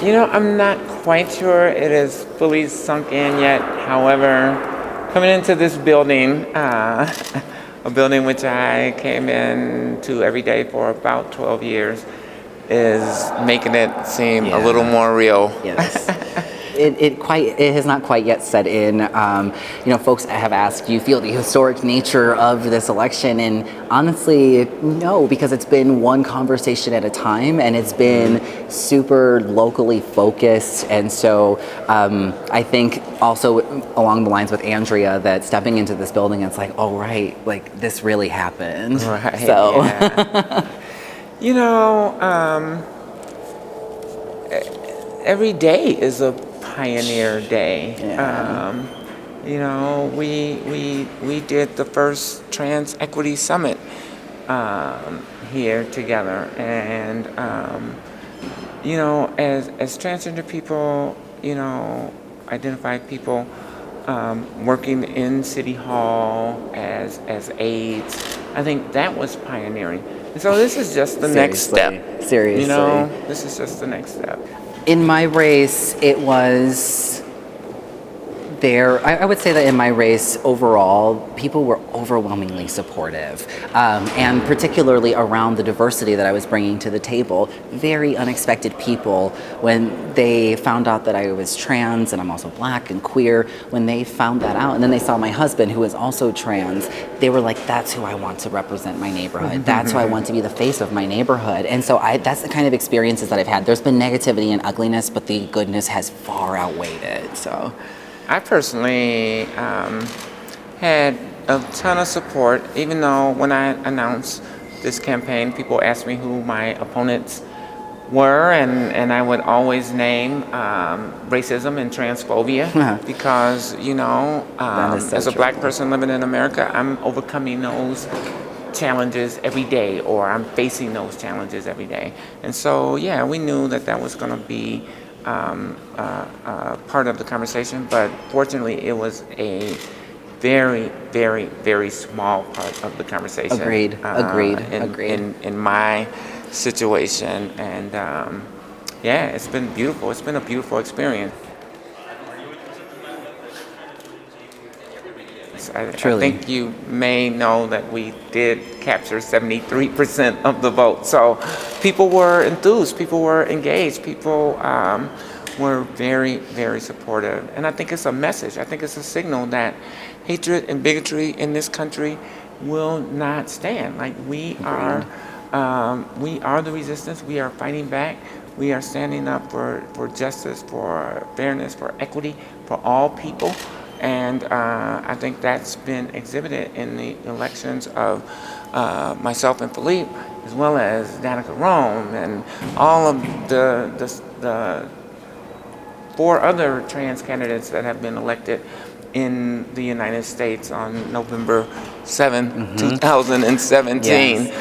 I'm not quite sure it is fully sunk in yet. However, coming into this building, a building which I came in to every day for about 12 years, is making it seem a little more real. Yes. It has not quite yet set in. Folks have asked, do you feel the historic nature of this election? And honestly, no, because it's been one conversation at a time, and it's been super locally focused. And so I think also along the lines with Andrea, that stepping into this building, it's like, oh right, like this really happened. Right. So. Yeah. Every day is a pioneer day. Yeah. We did the first Trans Equity Summit here together, and as transgender people, identified people working in City Hall as aides, I think that was pioneering. And so this is just the next step. Seriously. This is just the next step. In my race, it was there. I would say that in my race overall, people were overwhelmingly supportive, and particularly around the diversity that I was bringing to the table. Very unexpected people when they found out that I was trans and I'm also Black and queer. When they found that out, and then they saw my husband, who is also trans, they were like, "That's who I want to represent my neighborhood. That's who I want to be the face of my neighborhood." And so that's the kind of experiences that I've had. There's been negativity and ugliness, but the goodness has far outweighed it. So. I personally had a ton of support, even though when I announced this campaign, people asked me who my opponents were, and I would always name racism and transphobia because, as a Black person living in America, I'm overcoming those challenges every day, or I'm facing those challenges every day. And so, we knew that was going to be part of the conversation, but fortunately it was a very, very, very small part of the conversation. Agreed. In my situation, and it's been beautiful. It's been a beautiful experience. I think you may know that we did capture 73% of the vote. So people were enthused, people were engaged, people were very, very supportive. And I think it's a message. I think it's a signal that hatred and bigotry in this country will not stand. Like we are the resistance. We are fighting back. We are standing up for justice, for fairness, for equity, for all people. And I think that's been exhibited in the elections of myself and Philippe, as well as Danica Rome, and all of the 4 other trans candidates that have been elected in the United States on November 7, 2017. Yes.